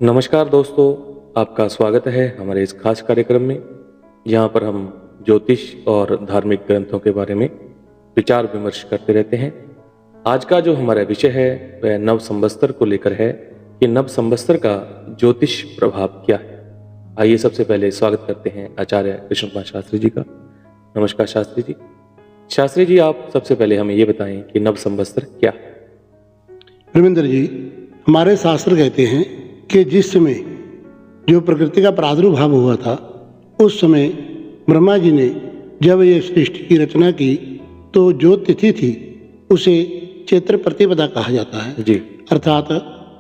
नमस्कार दोस्तों, आपका स्वागत है हमारे इस खास कार्यक्रम में। यहाँ पर हम ज्योतिष और धार्मिक ग्रंथों के बारे में विचार विमर्श करते रहते हैं। आज का जो हमारा विषय है वह नव संवत्सर को लेकर है कि नव संवत्सर का ज्योतिष प्रभाव क्या है। आइए सबसे पहले स्वागत करते हैं आचार्य कृष्ण कुमार शास्त्री जी का। नमस्कार शास्त्री जी। शास्त्री जी, आप सबसे पहले हमें ये बताएं कि नव संवत्सर क्या है। रविंद्र जी, हमारे शास्त्र कहते हैं कि जिस समय जो प्रकृति का प्रादुर्भाव हुआ था उस समय ब्रह्मा जी ने जब ये सृष्टि की रचना की तो जो तिथि थी उसे चैत्र प्रतिपदा कहा जाता है जी। अर्थात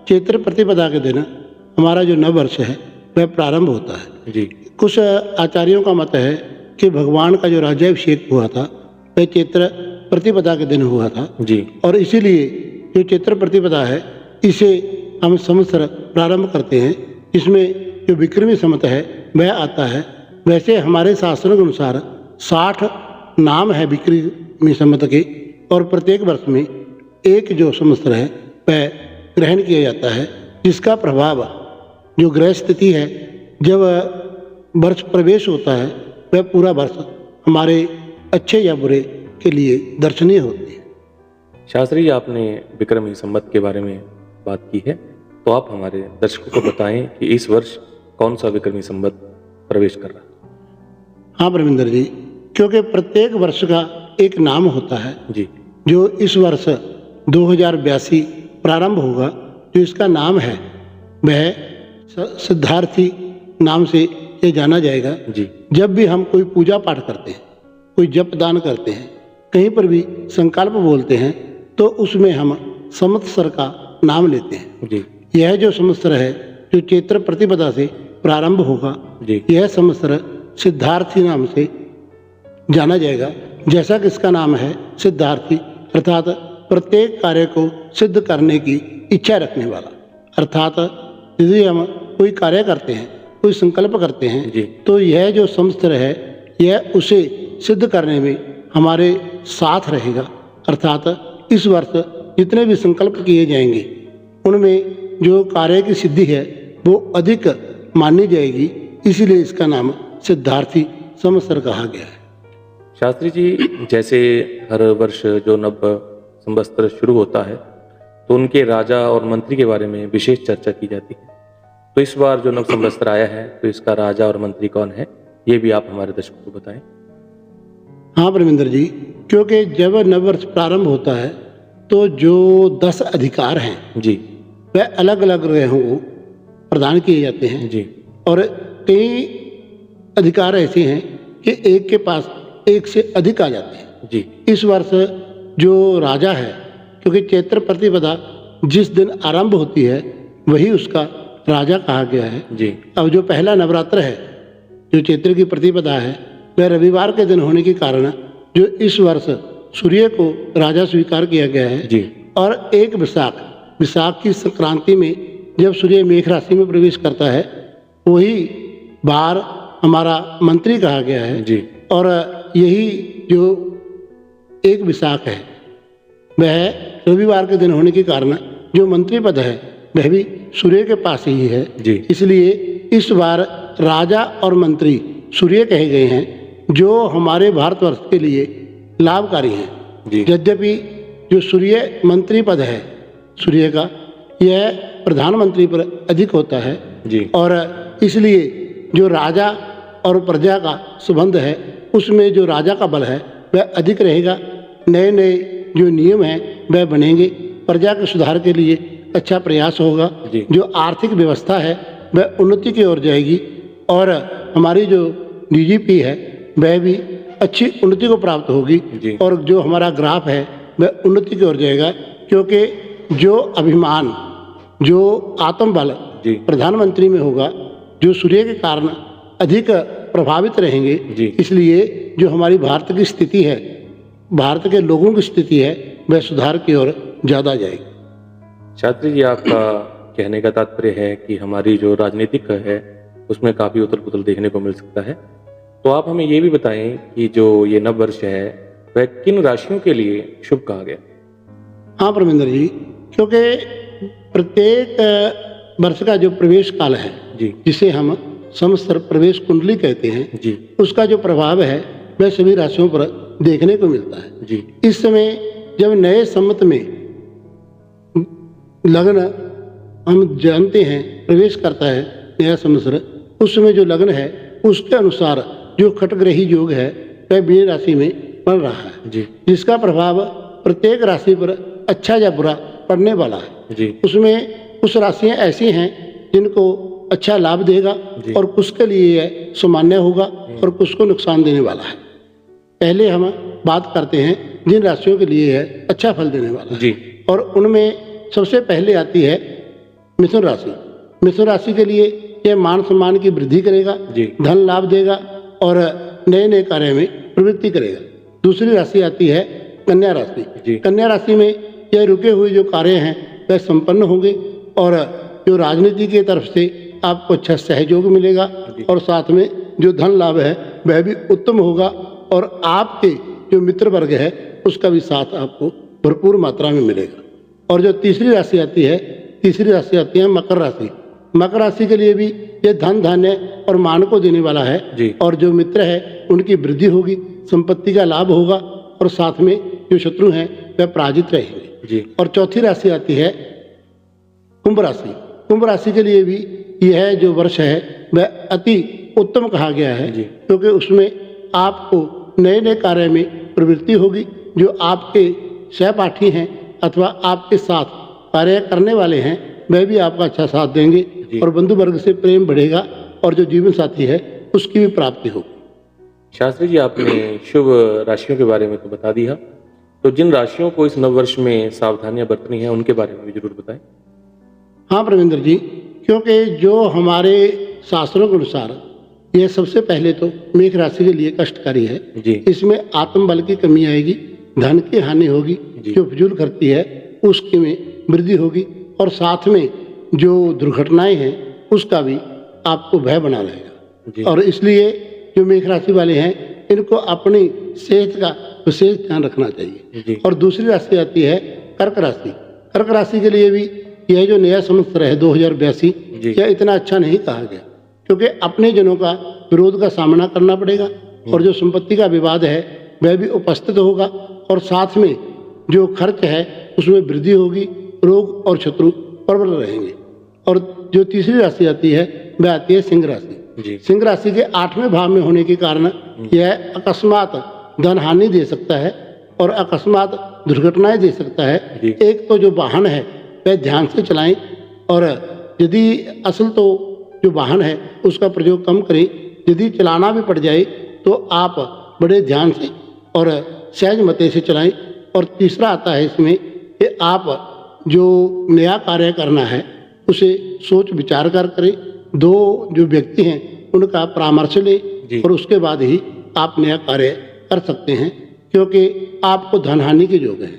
चैत्र प्रतिपदा के दिन हमारा जो नव वर्ष है वह प्रारंभ होता है जी। कुछ आचार्यों का मत है कि भगवान का जो राज्याभिषेक हुआ था वह चैत्र प्रतिपदा के दिन हुआ था जी। और इसीलिए जो चैत्र प्रतिपदा है इसे हम संवत्सर प्रारंभ करते हैं। इसमें जो विक्रमी संवत है वह आता है। वैसे हमारे शास्त्रों के अनुसार 60 नाम है विक्रमी संवत के और प्रत्येक वर्ष में एक जो संवत्सर है वह ग्रहण किया जाता है, जिसका प्रभाव जो ग्रह स्थिति है जब वर्ष प्रवेश होता है वह पूरा वर्ष हमारे अच्छे या बुरे के लिए दर्शनीय होती है। शास्त्री जी, आपने विक्रमी संवत के बारे में बात की है, तो आप हमारे दर्शकों को बताएं कि इस वर्ष कौन सा विक्रमी संवत प्रवेश कर रहा है। हाँ रविंद्र जी, क्योंकि प्रत्येक वर्ष का एक नाम होता है जी। जो इस वर्ष 2082 प्रारंभ होगा, जो इसका नाम है वह सिद्धार्थी नाम से ये जाना जाएगा। जी। जब भी हम कोई पूजा पाठ करते हैं, कोई जप दान करते हैं, कहीं पर भी संकल्प बोलते हैं तो उसमें हम संवत्सर का नाम लेते हैं। जी। यह जो संवत्सर है जो चैत्र प्रतिपदा से प्रारंभ होगा, जी। यह संवत्सर सिद्धार्थी नाम से जाना जाएगा। जैसा कि इसका नाम है सिद्धार्थी, अर्थात प्रत्येक कार्य को सिद्ध करने की इच्छा रखने वाला। अर्थात यदि हम कोई कार्य करते हैं, कोई संकल्प करते हैं जी। तो यह जो संवत्सर है यह उसे सिद्ध करने में हमारे साथ रहेगा। अर्थात इस वर्ष जितने भी संकल्प किए जाएंगे उनमें जो कार्य की सिद्धि है वो अधिक मानी जाएगी, इसीलिए इसका नाम सिद्धार्थी संवत्सर कहा गया है। शास्त्री जी, जैसे हर वर्ष जो नव संवत्सर शुरू होता है तो उनके राजा और मंत्री के बारे में विशेष चर्चा की जाती है, तो इस बार जो नव संवत्सर आया है तो इसका राजा और मंत्री कौन है, ये भी आप हमारे दर्शकों को बताएं। हाँ रविंद्र जी, क्योंकि जब नववर्ष प्रारंभ होता है तो जो 10 अधिकार हैं जी। वह अलग अलग ग्रहों को प्रदान किए जाते हैं जी। और कई अधिकार ऐसे हैं कि एक के पास एक से अधिक आ जाते हैं। जी। इस वर्ष जो राजा है, क्योंकि चैत्र प्रतिपदा जिस दिन आरंभ होती है वही उसका राजा कहा गया है। जी। अब जो पहला नवरात्र है जो चैत्र की प्रतिपदा है वह रविवार के दिन होने के कारण जो इस वर्ष सूर्य को राजा स्वीकार किया गया है। जी। और एक विशाख की संक्रांति में जब सूर्य मेष राशि में प्रवेश करता है वही बार हमारा मंत्री कहा गया है। जी। और यही जो एक विशाख है वह रविवार के दिन होने के कारण जो मंत्री पद है वह भी सूर्य के पास ही है। जी। इसलिए इस बार राजा और मंत्री सूर्य कहे गए हैं जो हमारे भारतवर्ष के लिए लाभकारी हैं। यद्यपि जो सूर्य मंत्री पद है सूर्य का, यह प्रधानमंत्री पर अधिक होता है। जी। और इसलिए जो राजा और प्रजा का संबंध है उसमें जो राजा का बल है वह अधिक रहेगा। नए नए जो नियम हैं वह बनेंगे, प्रजा के सुधार के लिए अच्छा प्रयास होगा। जो आर्थिक व्यवस्था है वह उन्नति की ओर जाएगी और हमारी जो डीजीपी है वह भी अच्छी उन्नति को प्राप्त होगी और जो हमारा ग्राफ है वह उन्नति की ओर जाएगा। क्योंकि जो अभिमान, जो आत्मबल प्रधानमंत्री में होगा, जो सूर्य के कारण अधिक प्रभावित रहेंगे, इसलिए जो हमारी भारत की स्थिति है, भारत के लोगों की स्थिति है वह सुधार की ओर ज़्यादा जाएगी। शास्त्री जी, आपका कहने का तात्पर्य है कि हमारी जो राजनीतिक है उसमें काफ़ी उथल पुथल देखने को मिल सकता है, तो आप हमें ये भी बताएं कि जो ये नव वर्ष है वह किन राशियों के लिए शुभ कहा गया। हाँ परमिंदर जी, क्योंकि प्रत्येक वर्ष का जो प्रवेश काल है, जी जिसे हम संवत्सर प्रवेश कुंडली कहते हैं, जी उसका जो प्रभाव है वह सभी राशियों पर देखने को मिलता है। जी इस समय जब नए संवत में लग्न हम जानते हैं प्रवेश करता है नया संवत्सर, उस समय जो लग्न है उसके अनुसार जो खटग्रही योग है वह मीन राशि में पड़ रहा है, जी जिसका प्रभाव प्रत्येक राशि पर अच्छा या बुरा पड़ने वाला है। जी उसमें कुछ राशियां ऐसी हैं जिनको अच्छा लाभ देगा जी। और कुछ के लिए यह सामान्य होगा और कुछ को नुकसान देने वाला है। पहले हम बात करते हैं जिन राशियों के लिए यह अच्छा फल देने वाला है, जी और उनमें सबसे पहले आती है मिथुन राशि। मिथुन राशि के लिए यह मान सम्मान की वृद्धि करेगा, जी धन लाभ देगा और नए नए कार्य में प्रवृत्ति करेगा। दूसरी राशि आती है कन्या राशि। जी कन्या राशि में यह रुके हुए जो कार्य हैं वह संपन्न होंगे और जो राजनीति की तरफ से आपको अच्छा सहयोग मिलेगा और साथ में जो धन लाभ है वह भी उत्तम होगा और आपके जो मित्र वर्ग है उसका भी साथ आपको भरपूर मात्रा में मिलेगा। और जो तीसरी राशि आती है मकर राशि। मकर राशि के लिए भी ये धन धान्य और मान को देने वाला है जी। और जो मित्र है उनकी वृद्धि होगी, संपत्ति का लाभ होगा और साथ में जो शत्रु हैं वह पराजित रहेंगे जी और चौथी राशि आती है कुंभ राशि। कुंभ राशि के लिए भी यह जो वर्ष है वह अति उत्तम कहा गया है, जी। क्योंकि उसमें आपको नए नए कार्य में प्रवृत्ति होगी। जो आपके सहपाठी हैं अथवा आपके साथ कार्य करने वाले हैं वह भी आपका अच्छा साथ देंगे जी। और बंधु वर्ग से प्रेम बढ़ेगा और जो जीवन साथी है उसकी भी प्राप्ति होगी। शास्त्री जी, आपने शुभ राशियों के बारे में तो बता दिया, तो जिन राशियों को इस नववर्ष में सावधानियां बरतनी है उनके बारे में भी जरूर बताएं। हाँ प्रविंदर जी, क्योंकि जो हमारे शास्त्रों के अनुसार यह सबसे पहले तो मेष राशि के लिए कष्टकारी है। जी इसमें आत्मबल की कमी आएगी, धन की हानि होगी, जी। जो फिजूल खर्ची है उसकी में वृद्धि होगी और साथ में जो दुर्घटनाएं हैं उसका भी आपको भय बना रहेगा। जी और इसलिए जो मेष राशि वाले हैं इनको अपनी सेहत का विशेष ध्यान रखना चाहिए। जी और दूसरी राशि आती है कर्क राशि। कर्क राशि के लिए भी यह जो नया संवत्सर है 2082 जी। यह इतना अच्छा नहीं कहा गया, क्योंकि अपने जनों का विरोध का सामना करना पड़ेगा और जो संपत्ति का विवाद है वह भी उपस्थित होगा और साथ में जो खर्च है उसमें वृद्धि होगी, रोग और शत्रु प्रबल रहेंगे। और जो तीसरी राशि आती है वह आती है सिंह राशि। जी सिंह राशि के 8वें भाव में होने के कारण यह अकस्मात धन हानि दे सकता है और अकस्मात दुर्घटनाएं दे सकता है। जी। एक तो जो वाहन है वह ध्यान से चलाएं और यदि असल तो जो वाहन है उसका प्रयोग कम करें। यदि चलाना भी पड़ जाए तो आप बड़े ध्यान से और सहज मते से चलाएं। और तीसरा आता है इसमें कि आप जो नया कार्य करना है उसे सोच विचार कर करें। दो जो व्यक्ति हैं उनका परामर्श जी। लें और उसके बाद ही आप नया कार्य कर सकते हैं, क्योंकि आपको धन हानि के योग है।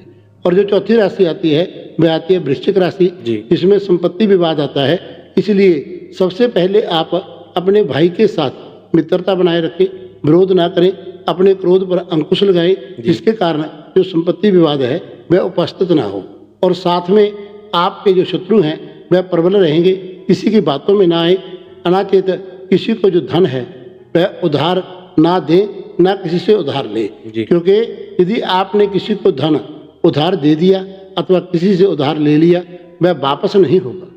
और जो चौथी राशि आती है वह आती है वृश्चिक राशि, जी। जिसमें संपत्ति विवाद आता है। इसलिए सबसे पहले आप अपने भाई के साथ मित्रता बनाए रखें, विरोध ना करें, अपने क्रोध पर अंकुश लगाएं, जिसके कारण जो संपत्ति विवाद है वह उपस्थित ना हो। और साथ में आपके जो शत्रु हैं वह प्रबल रहेंगे, किसी की बातों में ना आए। अनाचेत किसी को जो धन है वह उधार ना दें, ना किसी से उधार ले, जी। क्योंकि यदि आपने किसी को धन उधार दे दिया अथवा किसी से उधार ले लिया वह वापस नहीं होगा।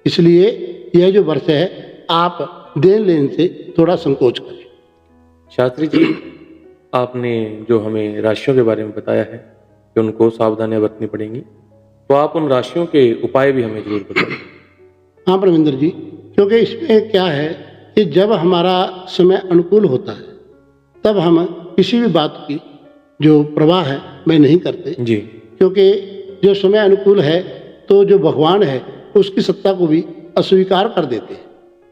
इसलिए यह जो वर्ष है आप देन लेन से थोड़ा संकोच करें। शास्त्री जी, आपने जो हमें राशियों के बारे में बताया है कि उनको सावधानियां बरतनी पड़ेंगी, तो आप उन राशियों के उपाय भी हमें जरूर बताएं। हाँ प्रविंदर जी, क्योंकि इसमें क्या है कि जब हमारा समय अनुकूल होता है तब हम किसी भी बात की जो प्रवाह है वह नहीं करते, जी क्योंकि जो समय अनुकूल है तो जो भगवान है उसकी सत्ता को भी अस्वीकार कर देते हैं।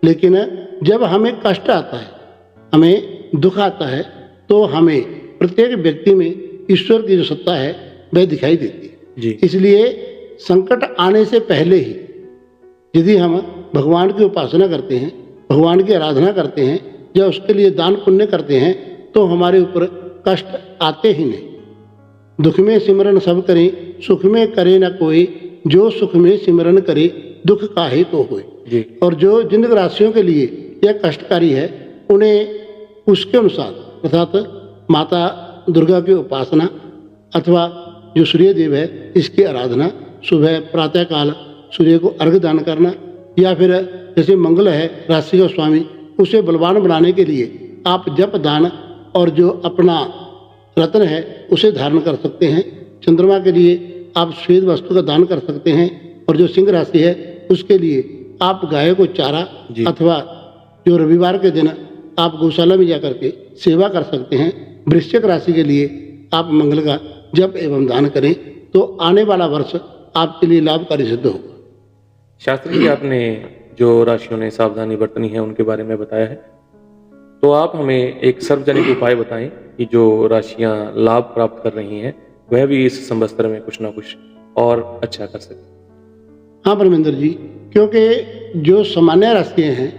लेकिन जब हमें कष्ट आता है, हमें दुख आता है, तो हमें प्रत्येक व्यक्ति में ईश्वर की जो सत्ता है वह दिखाई देती है। जी इसलिए संकट आने से पहले ही यदि हम भगवान की उपासना करते हैं, भगवान की आराधना करते हैं या उसके लिए दान पुण्य करते हैं तो हमारे ऊपर कष्ट आते ही नहीं। दुख में सिमरन सब करें, सुख में करे न कोई, जो सुख में सिमरन करे दुख काहे को होए। जी और जिन राशियों के लिए यह कष्टकारी है उन्हें उसके अनुसार अर्थात माता दुर्गा की उपासना अथवा जो सूर्य देव है इसकी आराधना, सुबह प्रातःकाल सूर्य को अर्घ्य दान करना, या फिर जैसे मंगल है राशि का स्वामी, उसे बलवान बनाने के लिए आप जप दान और जो अपना रत्न है उसे धारण कर सकते हैं। चंद्रमा के लिए आप श्वेत वस्तु का दान कर सकते हैं, और जो सिंह राशि है उसके लिए आप गाय को चारा अथवा जो रविवार के दिन आप गौशाला में जाकर के सेवा कर सकते हैं। वृश्चिक राशि के लिए आप मंगल का जप एवं दान करें तो आने वाला वर्ष आपके लिए लाभकारी सिद्ध होगा। शास्त्री जी, आपने जो राशियों ने सावधानी बरतनी है उनके बारे में बताया है, तो आप हमें एक सार्वजनिक उपाय बताएं कि जो राशियां लाभ प्राप्त कर रही हैं वह भी इस संवत्सर में कुछ ना कुछ और अच्छा कर सके। हाँ परमेंद्र जी, क्योंकि जो सामान्य राशियाँ हैं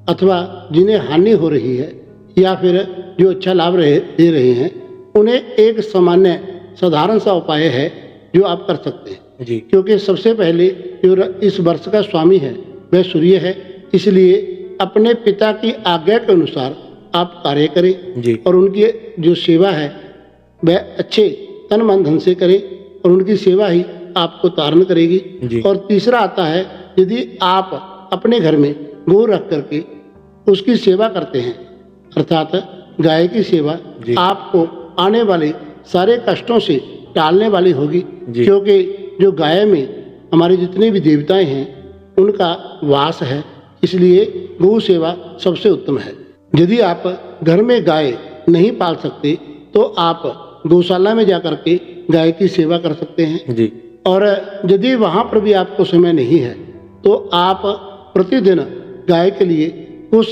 अथवा जिन्हें हानि हो रही है या फिर जो अच्छा लाभ दे रहे हैं, उन्हें एक सामान्य साधारण सा उपाय है जो आप कर सकते हैं जी। क्योंकि सबसे पहले जो इस वर्ष का स्वामी है वह सूर्य है, इसलिए अपने पिता की आज्ञा के अनुसार आप कार्य करें जी। और उनकी जो सेवा है वह अच्छे तन मन धन से करें और उनकी सेवा ही आपको तारण करेगी जी। और तीसरा आता है, यदि आप अपने घर में गौ रख करके उसकी सेवा करते हैं अर्थात गाय की सेवा, आपको आने वाले सारे कष्टों से टालने वाली होगी, क्योंकि जो गाय में हमारे जितने भी देवताएं हैं उनका वास है, इसलिए गौ सेवा सबसे उत्तम है। यदि आप घर में गाय नहीं पाल सकते तो आप गौशाला में जाकर के गाय की सेवा कर सकते हैं जी। और यदि वहाँ पर भी आपको समय नहीं है तो आप प्रतिदिन गाय के लिए कुछ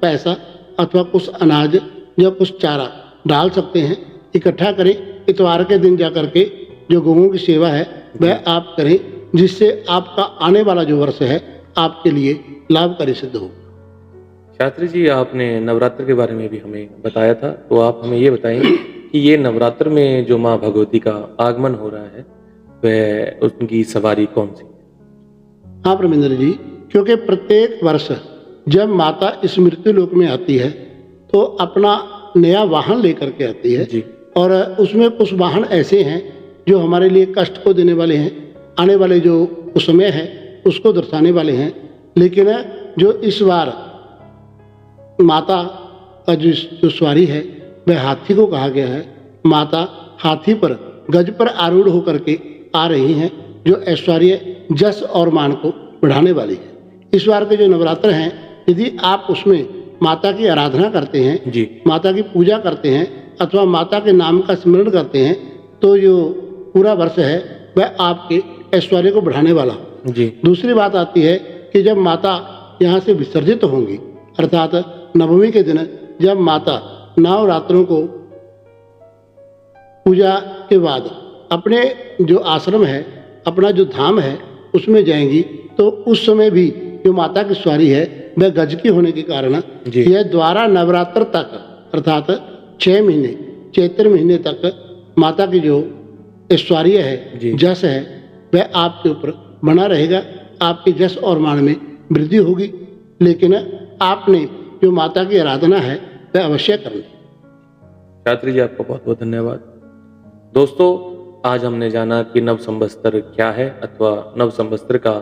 पैसा अथवा कुछ अनाज या कुछ चारा डाल सकते हैं, इकट्ठा करें। इतवार के दिन जाकर के जो गौओं की सेवा है वह आप करें, जिससे आपका आने वाला जो वर्ष है आपके लिए लाभकारी सिद्ध हो। शास्त्री जी, आपने नवरात्र के बारे में भी हमें बताया था, तो आप हमें ये बताएं कि ये नवरात्र में जो माँ भगवती का आगमन हो रहा है वह उनकी सवारी कौन सी? हाँ परमेंद्र जी, क्योंकि प्रत्येक वर्ष जब माता इस मृत्यु लोक में आती है तो अपना नया वाहन लेकर के आती है जी। और उसमें कुछ वाहन ऐसे हैं जो हमारे लिए कष्ट को देने वाले हैं, आने वाले जो समय है उसको दर्शाने वाले हैं। लेकिन जो इस बार माता का जो सवारी है वह हाथी को कहा गया है। माता हाथी पर गज पर आरूढ़ होकर के आ रही हैं, जो ऐश्वर्य जस और मान को बढ़ाने वाली है। इस बार के जो नवरात्र हैं, यदि आप उसमें माता की आराधना करते हैं जी। माता की पूजा करते हैं अथवा माता के नाम का स्मरण करते हैं तो जो पूरा वर्ष है वह आपके ऐश्वर्य को बढ़ाने वाला जी। दूसरी बात आती है कि जब माता यहाँ से विसर्जित होंगी अर्थात नवमी के दिन जब माता नवरात्रों को पूजा के बाद अपने जो आश्रम है, अपना जो धाम है उसमें जाएंगी, तो उस समय भी जो माता की सवारी है वह गज की होने के कारण यह द्वारा नवरात्र तक अर्थात 6 महीने चैत्र महीने तक माता की जो ऐश्वर्य है, जस है, वह आपके ऊपर बना रहेगा। आपके जस और मान में वृद्धि होगी, लेकिन आपने जो माता की आराधना है वह अवश्य करनी। शास्त्री जी, आपका बहुत बहुत धन्यवाद। दोस्तों, आज हमने जाना कि नव संवत्सर क्या है अथवा नव संवत्सर का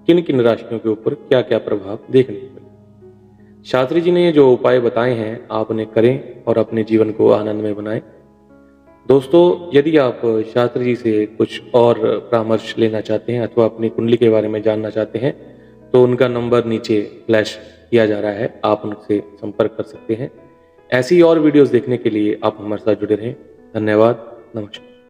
किन किन राशियों के ऊपर क्या क्या प्रभाव देखने को मिले। शास्त्री जी ने जो उपाय बताए हैं आप उन्हें करें और अपने जीवन को आनंदमय बनाएं। दोस्तों, यदि आप शास्त्री जी से कुछ और परामर्श लेना चाहते हैं अथवा अपनी कुंडली के बारे में जानना चाहते हैं तो उनका नंबर नीचे फ्लैश किया जा रहा है, आप उनसे संपर्क कर सकते हैं। ऐसी और वीडियोस देखने के लिए आप हमारे साथ जुड़े रहें। धन्यवाद। नमस्कार।